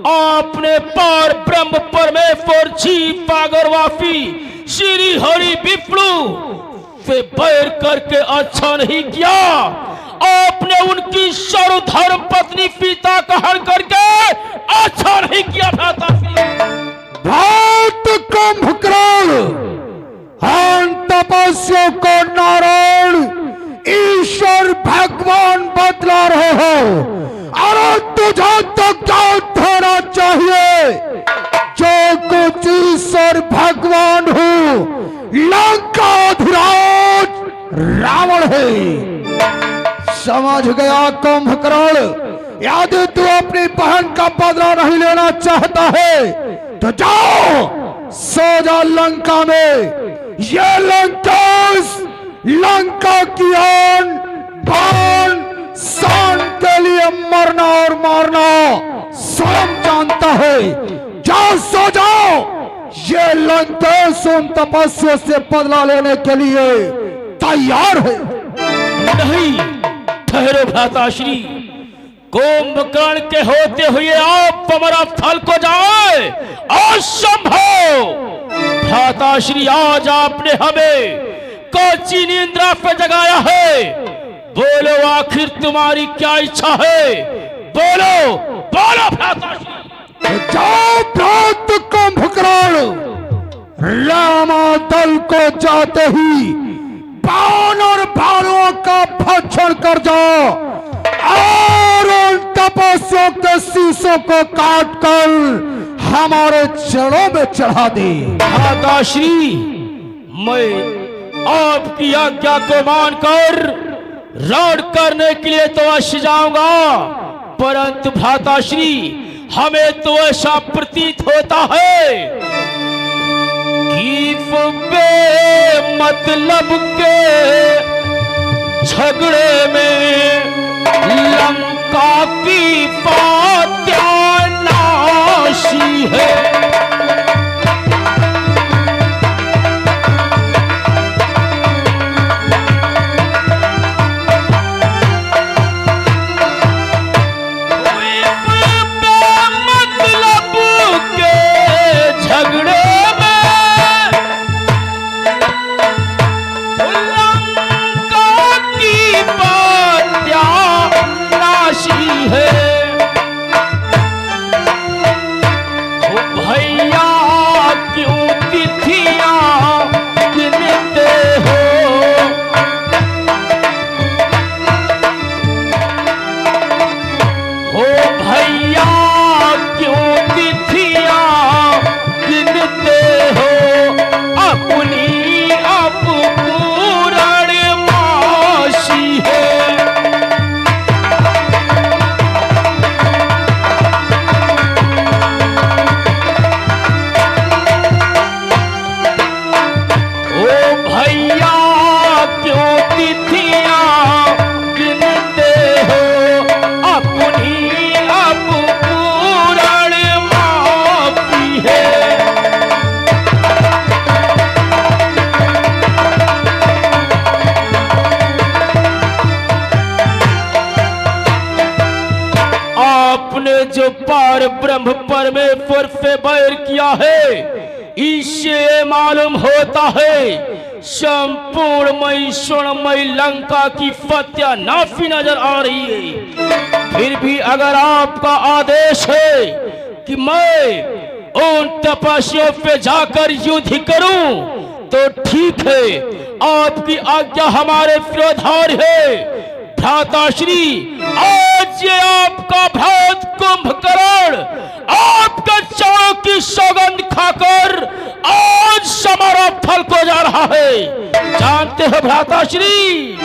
आपने पार ब्रह्म परमेश्वर जी पागरवाफी श्री हरि विष्णु से बैर करके अच्छा नहीं किया। आपने उनकी सर्वधर्म पत्नी पिता का हरण करके अच्छा नहीं किया। भक्त कुंभकर्ण तपस्या को नारायण ईश्वर भगवान बतला रहे हो, अरे तुझे तो क्या होना चाहिए? जो कुछ ईश्वर भगवान हो लंकाधिराज रावण है। समझ गया कुंभकर्ण? यदि तू अपनी बहन का बदला नहीं लेना चाहता है तो जाओ सो जा लंका में। ये लंका की आन बान शान के लिए मरना और मारना स्वयं जानता है। जाओ सो जाओ। ये लंकेश उन तपस्या से बदला लेने के लिए तैयार है। नहीं, ठहरो भ्राताश्री। कुंभकर्ण के होते हुए आप हमारा फल को जाए असंभव। भ्राताश्री, आज आपने हमें कोची निंद्रा पे जगाया है। बोलो आखिर तुम्हारी क्या इच्छा है? बोलो बोलो भ्राताश्री। जाओ भ्रात कुंभकर्ण, रामा दल को जाते ही बाण और भालुओं का भक्षण कर जाओ और उन तपस्या के शीशों को काट कर हमारे चरणों में चढ़ा दे। भ्राताश्री, मैं आपकी आज्ञा को मानकर रण करने के लिए तो अवश्य जाऊंगा, परंतु भ्राताश्री हमें तो ऐसा प्रतीत होता है कि मतलब के झगड़े में लंका की पात्या नाशी है। जो पार ब्रह्म परमेश्वर से बैर किया है, इससे मालूम होता है संपूर्ण मई स्वर्णमयी लंका की फत्या नाफी नजर आ रही है। फिर भी अगर आपका आदेश है कि मैं उन तपस्वियों पे जाकर युद्ध करूं तो ठीक है, आपकी आज्ञा हमारे विरोधार है। भ्राताश्री, आज ये आपका भ्रात कुंभकर्ण आपके चरणों की सौगंध खाकर आज हमारा फल को जा रहा है। जानते हो भ्राताश्री,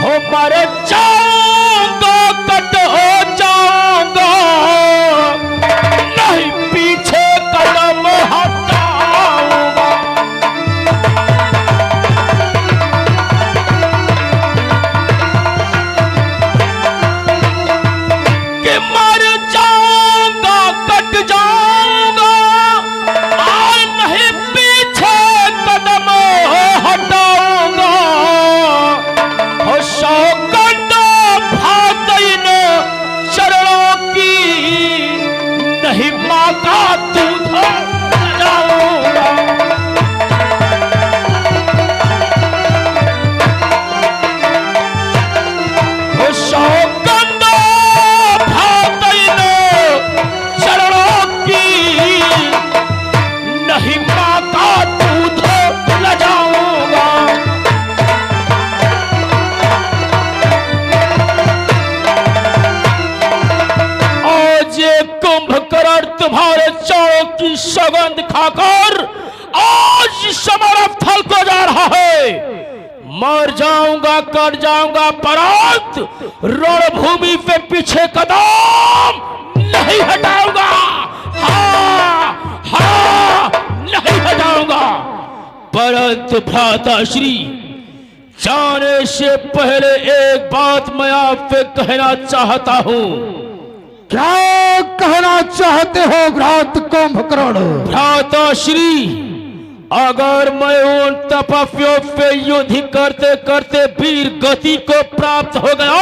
हो मारे जाऊंगा कट हो जाऊंगा, नहीं पीछे कदम हटाऊंगा। भाता जाऊंगा। सौगंधा भातैने चरणों की, नहीं माँ का दूध न जाऊंगा। आज ये कुंभकर्ण तुम्हारे चौक की सौगंध खाकर आज समरथ थल को जा रहा है। मर जाऊंगा, कट जाऊंगा, परंतु रणभूमि पे पीछे कदम नहीं हटाऊंगा। हाँ, हाँ, नहीं हटाऊंगा। परंतु भ्राताश्री, जाने से पहले एक बात मैं आपसे कहना चाहता हूं। क्या कहना चाहते हो भ्रात कुंभकर्ण? भ्राताश्री, अगर मैं उन तपस्वियों पे युद्ध करते करते वीर गति को प्राप्त हो गया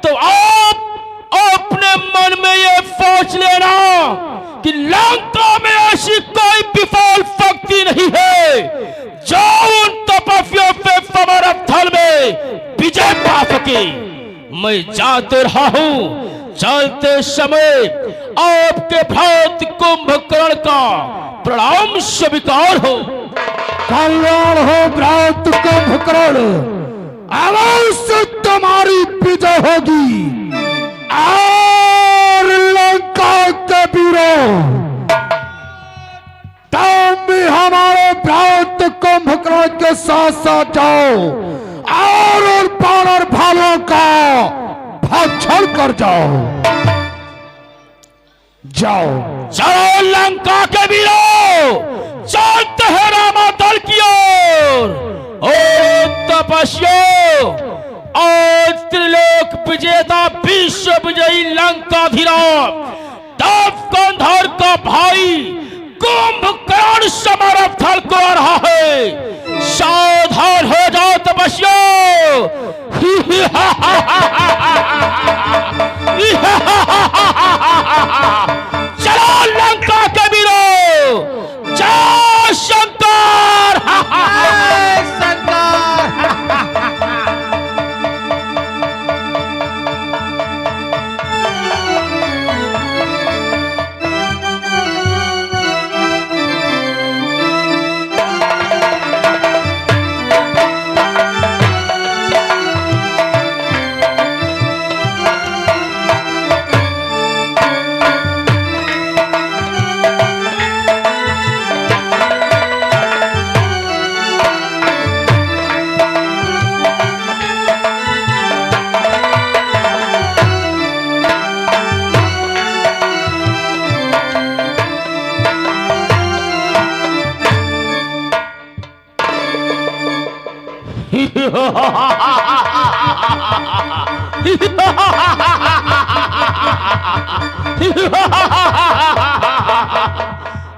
तो आप अपने मन में ये सोच लेना कि लंका में ऐसी कोई विफल शक्ति नहीं है जो उन तपस्वियों पे समरथ थल में विजय पा सके। मैं जाते रहा हूं, चलते समय आपके भ्रात कुंभकर्ण का प्रणाम स्वीकार हो। कल्याण हो भ्रात कुंभकर्ण, अवश्य तुम्हारी विजय होगी। और लंका के वीरों, तुम भी हमारे भ्रात कुंभकर्ण के साथ साथ जाओ और उन वानर भालुओं का भक्षण कर जाओ। जाओ चलो लंका के वीरों, चलते हैं रामादल की ओर। और तपस्वियों, और त्रिलोक विजेता विश्व विजयी लंकाधीराज देवकंधर का भाई कुंभकर्ण समरथ थल को आ रहा है। सावधान हो जाओ तपस्वियों। चलो लंका के वीरों, जय शंकर।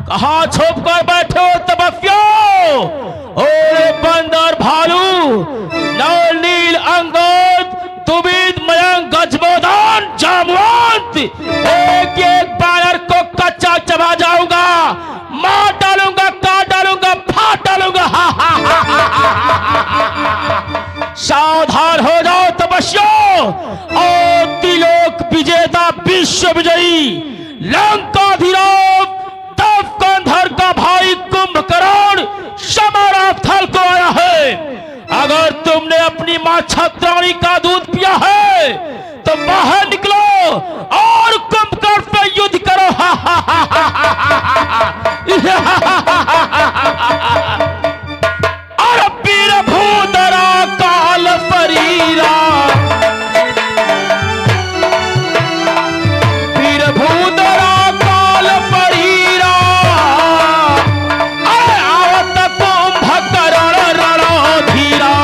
कहाँ छुप कर बैठे हो तपस्वियों? ओरे बंदर भालू, नल नील अंगद, दुबिद मयंक गजबोदान जामवंत, एक एक बानर को कच्चा चबा जाऊंगा, मार डालूंगा, काट डालूंगा, फाड़ डालूंगा। सावधान हो जाओ तपस्वियों। और त्रिलोक विजेता विश्व विजयी लंकाधीराज देवकंधर का भाई कुंभकर्ण समरथ थल को आया है। अगर तुमने अपनी मां छत्राणी का दूध पिया है तो बाहर निकलो और कुंभकर्ण पे युद्ध करो। और वीर भूधरा काल परीरा, वीर भूधरा काल परीरा, अरे आवत कुंभकर्ण रणधीरा।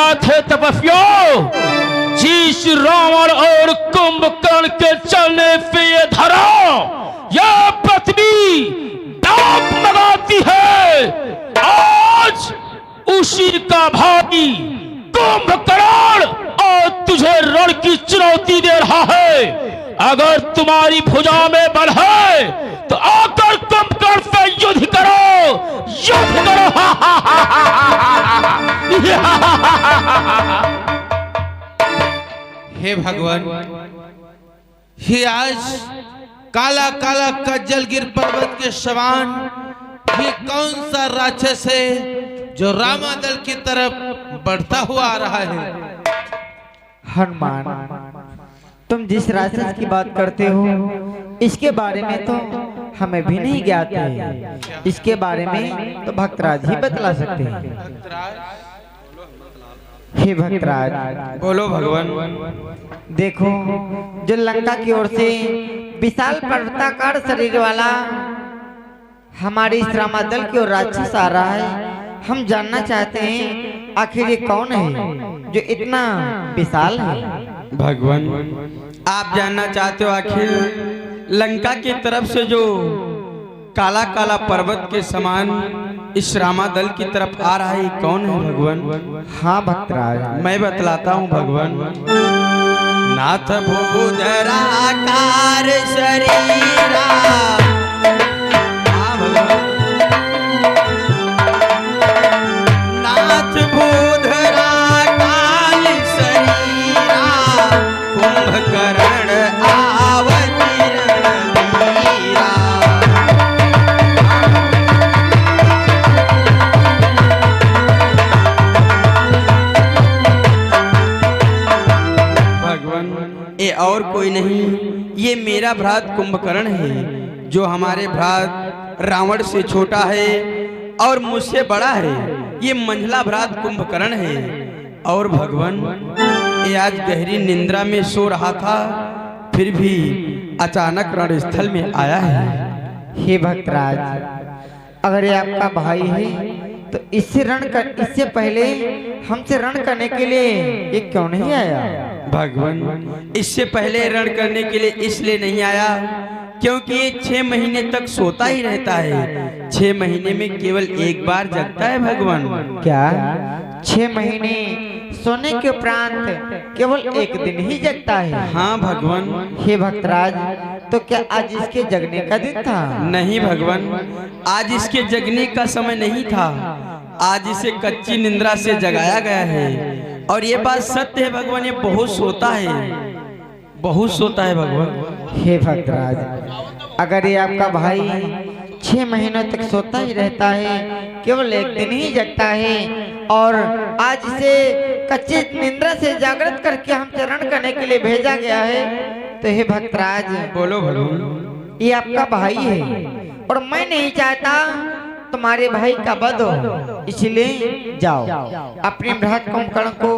बात है तपस्वियों, जिस रावण और कुंभकर्ण के चलने पे ये धरा यह पृथ्वी डाक लगाती है, आज उसी का भाई कुंभकर्ण और तुझे रण की चुनौती दे रहा है। अगर तुम्हारी भुजा में बल है तो आकर कुंभकर्ण से युद्ध करो, युद्ध करो। हे भगवान, ये आज काला काला कज्जलगिर पर्वत के समान ये कौन सा राक्षस है जो रामादल की तरफ बढ़ता हुआ आ रहा है? हनुमान, तुम जिस राक्षस की बात करते हो इसके बारे में तो हमें भी नहीं ज्ञात है। इसके बारे में तो भक्तराज ही बतला सकते हैं। हे भक्तराज, बोलो भगवान। देखो, जो लंका की ओर से विशाल पर्वताकार शरीर वाला हमारे इस रामादल की ओर राक्षस आ रहा है, हम जानना चाहते हैं आखिर ये कौन है जो इतना विशाल है। भगवान, आप जानना चाहते हो आखिर लंका की तरफ से जो काला काला पर्वत के समान इस रामादल की तरफ आ रहा है कौन है भगवान? हाँ भक्तराज, मैं बतलाता हूँ भगवान। नाथ भूधराकार शरीरा, हाँ भगवान। नाथ भूधराकार शरीरा, कुंभकर्ण आवतीर्ण वीरा। भगवान, ये और कोई नहीं, ये मेरा भ्रात कुंभकर्ण है, जो हमारे भ्रात रावण से छोटा है और मुझसे बड़ा है। ये मंझला भ्रात कुंभकर्ण है। और भगवान, ये आज गहरी निंद्रा में सो रहा था, फिर भी अचानक रणस्थल में आया है। हे भक्तराज, अगर ये आपका भाई है तो इससे पहले हमसे रण करने के लिए ये क्यों नहीं आया? भगवान, इससे पहले रण करने के लिए इसलिए नहीं आया क्योंकि ये 6 महीने तक सोता ही रहता है। 6 महीने में केवल एक बार जगता है भगवान। क्या 6 महीने सोने के उपरांत केवल एक दिन ही जगता है? हाँ भगवान। हे भक्तराज, तो क्या आज इसके जगने का दिन था? नहीं भगवान, आज इसके जगने का समय नहीं था। आज इसे कच्ची निंद्रा से जगाया गया है। और ये बात सत्य है भगवान, ये बहुत सोता है, बहुत सोता है भगवान। हे भक्तराज, अगर ये आपका भाई 6 महीनों तक सोता ही रहता है, केवल एक दिन ही जगता है, और आज इसे कच्ची निंद्रा से जागृत करके हम चरण करने के लिए भेजा गया है, तो हे भक्तराज, बोलो भगवान। ये आपका भाई है और मैं नहीं चाहता तुम्हारे भाई का वध हो, इसलिए जाओ अपने भ्रात कुंभकर्ण को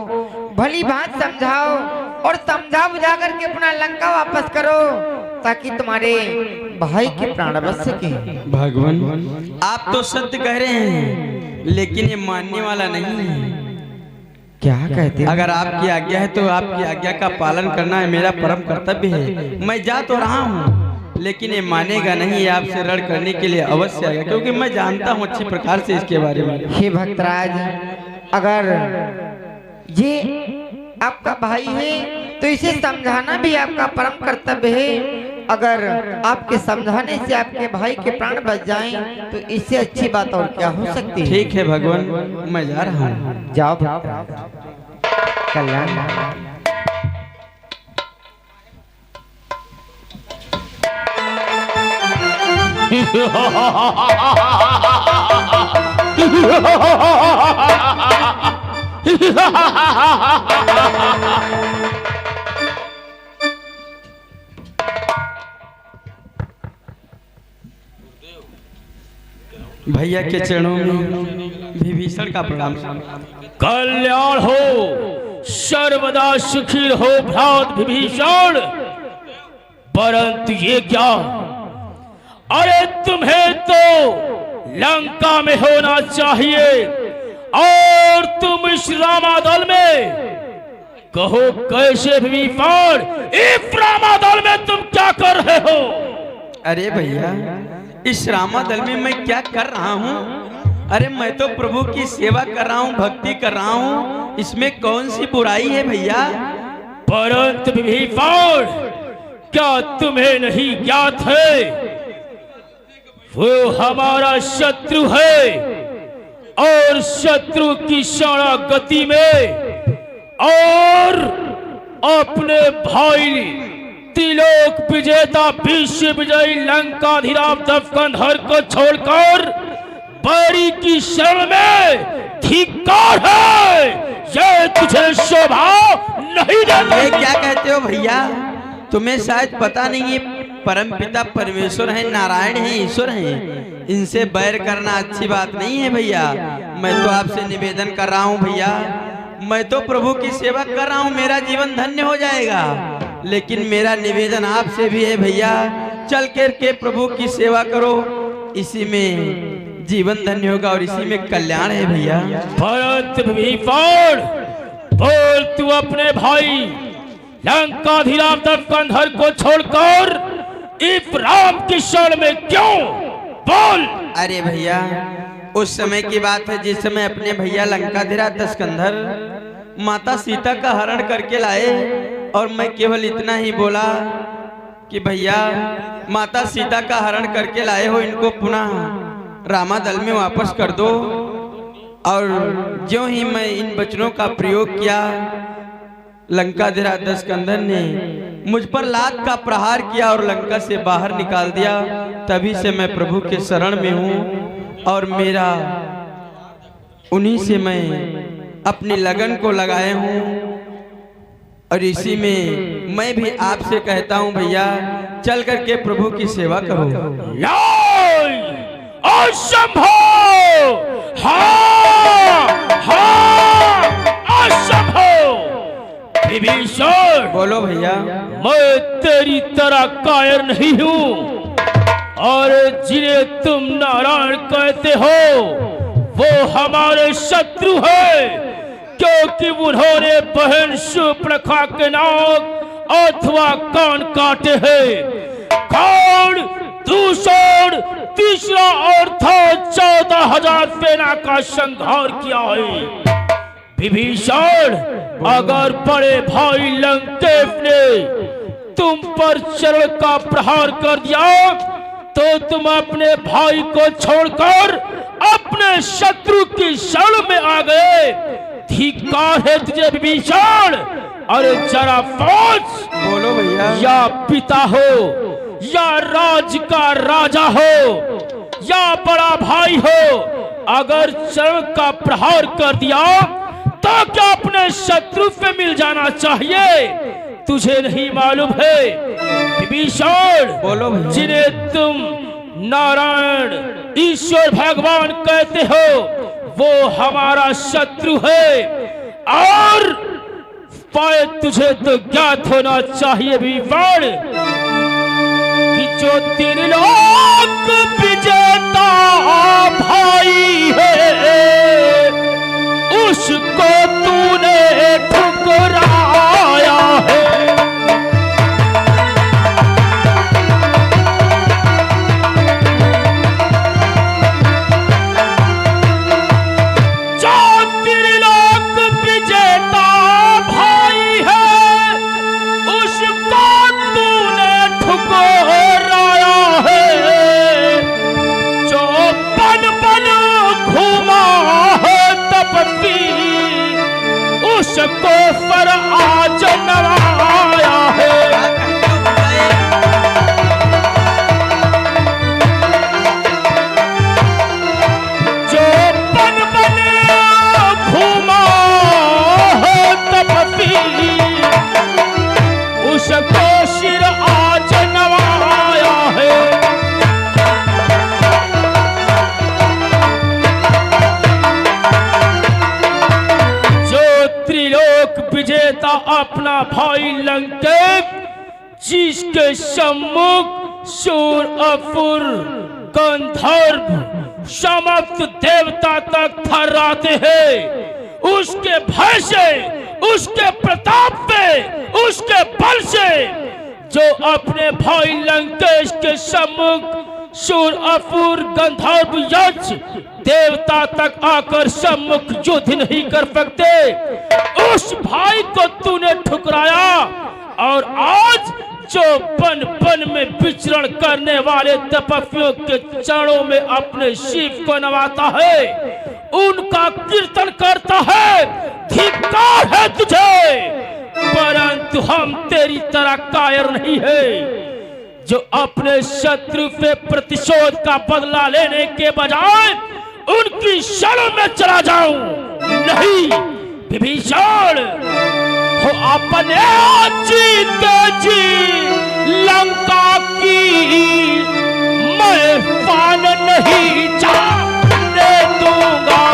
भली बात समझाओ और समझा बुझा करके अपना लंका वापस करो, ताकि तुम्हारे भाई के प्राण बच सके। भगवान, आप तो सत्य कह रहे हैं, लेकिन ये मानने वाला नहीं है। क्या कहते हैं? अगर आपकी आज्ञा है तो आपकी आज्ञा का पालन करना है मेरा परम कर्तव्य है। मैं जा तो रहा हूँ, लेकिन ये मानेगा नहीं, आपसे रण करने के लिए अवश्य आएगा, क्योंकि मैं जानता हूँ अच्छी प्रकार से इसके बारे में। हे भक्तराज, अगर ये आपका भाई है तो इसे समझाना भी आपका परम कर्तव्य है। अगर आपके समझाने से आपके भाई के प्राण बच जाएं तो इससे अच्छी बात और क्या हो सकती है? ठीक है भगवान, मैं जा रहा हूँ। जाओ भक्तराज, कल्याण। भैया के चरणों में विभीषण का प्रणाम। कल्याण हो, सर्वदा सुखी हो भ्रात विभीषण। परंतु ये क्या, अरे तुम्हें तो लंका में होना चाहिए, और तुम इस रामादल में कहो कैसे विपाण, इस रामादल में तुम क्या कर रहे हो? अरे भैया, इस रामादल में मैं क्या कर रहा हूँ? अरे मैं तो प्रभु की सेवा कर रहा हूँ, भक्ति कर रहा हूँ, इसमें कौन सी बुराई है भैया? परंतु विपाण, क्या तुम्हें नहीं ज्ञात है वो हमारा शत्रु है और शत्रु की शरणागति में और अपने भाई त्रिलोक विजेता विश्व विजयी लंकाधीराज दफकंधर को छोड़कर बैरी की शरण में धिक्कार है। ये तुझे शोभा नहीं देता। ये क्या कहते हो भैया? तुम्हें शायद पता नहीं है, परमपिता परमेश्वर है, नारायण है, ईश्वर है, इनसे बैर करना अच्छी बात नहीं है भैया। मैं तो आपसे निवेदन कर रहा हूँ भैया, मैं तो प्रभु की सेवा कर रहा हूँ, मेरा जीवन धन्य हो जाएगा। लेकिन मेरा निवेदन आपसे भी है भैया, चल कर के प्रभु की सेवा करो, इसी में जीवन धन्य होगा और इसी में कल्याण है भैया। परंतु विपाण, बोल तू अपने भाई लंकाधीराज दफकंधर को छोड़कर इस राम की शरण में क्यों? बोल। अरे भैया, उस समय की बात है जिस समय अपने भैया लंकाधीराज दशकंधर माता सीता का हरण करके लाए, और मैं केवल इतना ही बोला कि भैया माता सीता का हरण करके लाए हो, इनको पुनः रामादल में वापस कर दो। और ज्यों ही मैं इन वचनों का प्रयोग किया, लंकाधीराज दशकंधर ने मुझ पर लात का प्रहार किया और लंका से बाहर निकाल दिया। तभी से मैं प्रभु के शरण में हूँ और मेरा उन्हीं से मैं अपनी लगन को लगाए हूँ, और इसी में मैं भी आपसे कहता हूँ भैया, चल करके प्रभु की सेवा करो। असंभव, हाँ, हाँ, असंभव। विभीषण, बोलो भैया। मैं तेरी तरह कायर नहीं हूँ, और जिन्हें तुम नारायण कहते हो वो हमारे शत्रु है, क्योंकि उन्होंने बहन सुप्रखा के नाक अथवा कान काटे हैं। कान, दूसर, तीसरा और था 14,000 सेना का संहार किया है। विभीषण, अगर बड़े भाई लंकेश ने तुम पर चरण का प्रहार कर दिया तो तुम अपने भाई को छोड़कर अपने शत्रु की शरण में आ गए। धिक्कार है तुझे विभीषण। अरे जरा सोच, बोलो भैया। या पिता हो, या राज का राजा हो, या बड़ा भाई हो, अगर चरण का प्रहार कर दिया तो क्या अपने शत्रु पे मिल जाना चाहिए? तुझे नहीं मालूम है विभीषण, बोलो भैया। जिन्हें तुम नारायण ईश्वर भगवान कहते हो वो हमारा शत्रु है, और पाए तुझे तो ज्ञात होना चाहिए विभीषण कि जो त्रिलोक विजेता भाई है उसको तूने ठुकराया है। जो त्रिलोक विजेता भाई है उसको तूने ठुकराया है। जो बन बन घूमा है तपस्वी उसको पर आज नवाया है। जो बन बन घूमा है तपस्वी उसको सिर आज नवाया है। विजेता अपना भाई लंकेश, जिसके सम्मुख सूर, असुर, गंधर्व, समस्त देवता तक थर्राते हैं। उसके भय से, उसके प्रताप पे, उसके बल से जो अपने भाई लंकेश के सम्मुख सुर अपुर गंधर्व यक्ष देवता तक आकर सम्मुख युद्ध नहीं कर सकते, उस भाई को तूने ठुकराया। और आज जो बन बन में विचरण करने वाले तपस्वियों के चरणों में अपने शिव को नवाता है, उनका कीर्तन करता है, धिक्कार है तुझे। परंतु हम तेरी तरह कायर नहीं है जो अपने शत्रु पे प्रतिशोध का बदला लेने के बजाय उनकी शरण में चला जाऊं। नहीं विभीषण, हो अपने जीते जी लंका की मैं पान नहीं जाने दूंगा।